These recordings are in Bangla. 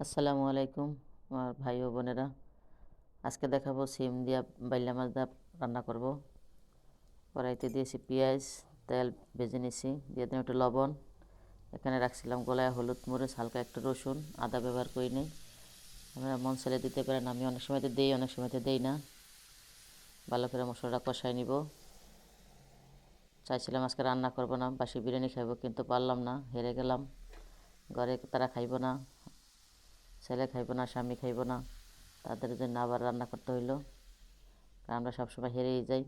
আসসালামু আলাইকুম আমার ভাই ও বোনেরা। আজকে দেখাবো সিম দিয়া বাইল্লা মাছ দা রান্না করব। কড়াইতে দিয়েছি পেঁয়াজ, তেল ভেজে নিছি, দিয়ে দিলাম একটু লবণ, এখানে রাখছিলাম গলায় হলুদ মরিচ, হালকা একটু রসুন, আদা ব্যবহার করি নেই। আপনারা মন চাইলে দিতে পারেন, আমি অনেক সময়তে দিই, অনেক সময়তে দেই না। ভালো করে মশলাটা কষাই নিব। চাইছিলাম আজকে রান্না করব না, বাসি বিরিয়ানি খাইব, কিন্তু পারলাম না, হেরে গেলাম। ঘরে তারা খাইব না, ছেলে খাইব না, স্বামী খাইব না, তাদের জন্য আবার রান্না করতে হইলো। কারণ আমরা সবসময় হেরেই যাই।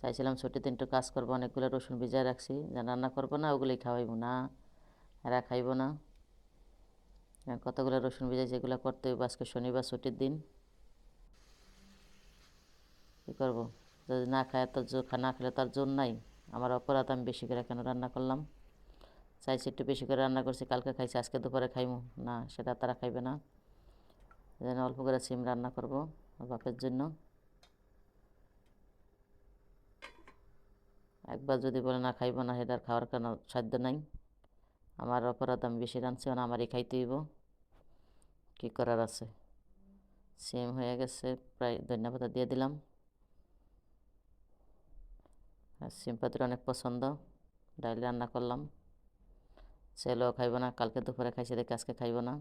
চাইছিলাম ছুটিতে একটু কাজ করবো, অনেকগুলো রসুন ভিজায় রাখছি, যা রান্না করবো না ওগুলোই খাওয়াইব না, এরা খাইব না। কতগুলো রসুন ভিজাই, যেগুলো করতে হইব। আজকে শনিবার, ছুটির দিন, কী করবো? যদি না খায় তো না খেলে তার জোর নাই। আমার অপরাধ, আমি বেশি করে কেন রান্না করলাম। চাইছি একটু বেশি করে রান্না করছি, কালকে খাইছি, আজকে দুপুরে খাইমু না, সেটা তারা খাইবে না। এই জন্য অল্প করে সিম রান্না করবো বাপের জন্য। একবার যদি বলে না খাইব না, সেটার খাওয়ার কোনো সাধ্য নাই। আমার অপরাধ, আমি বেশি রাঁধছি, না আমারই খাইতে হইব, কী করার আছে। সিম হয়ে গেছে, প্রায় ধনিয়া পাতা দিয়ে দিলাম। আর সিম পাতির অনেক পছন্দ, ডাইল রান্না করলাম। ছেলেও খাইব না, কালকে দুপুরে খাইছে দেখে আজকে খাইব না।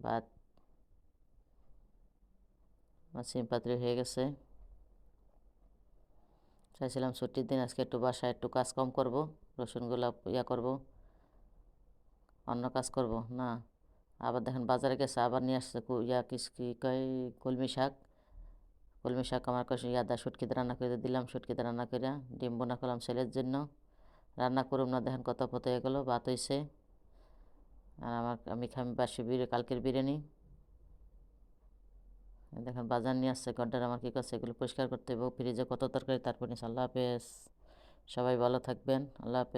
ভাত, আমার সিম পাত্রি হয়ে গেছে। চাইছিলাম ছুটির দিন আজকে একটু বাসায় একটু কাজ কম করব, রসুনগুলো করব, অন্য কাজ করব না। আবার দেখেন বাজারে গেছে, আবার নিয়ে আসছে কী কয়, কলমি শাক। কলমি শাক আমার কাছে শুটকিতে রান্না করে দিলাম, শুটকিতে রান্না করে ডিম বোনা করলাম ছেলের জন্য। রান্না করুম না, দেখেন কত পথ হয়ে গেলো, ভাত হয়েছে। আর আমি খাই বাসি কালকের বিরিয়ানি। দেখেন বাজার নিয়ে আসছে, গড্ডার আমার কী করছে, এগুলো পরিষ্কার করতে হবে। ফ্রিজে কত তরকারি, তারপর নিচ্ছে। আল্লাহ হাফেজ, সবাই ভালো থাকবেন, আল্লাহ হাফেজ।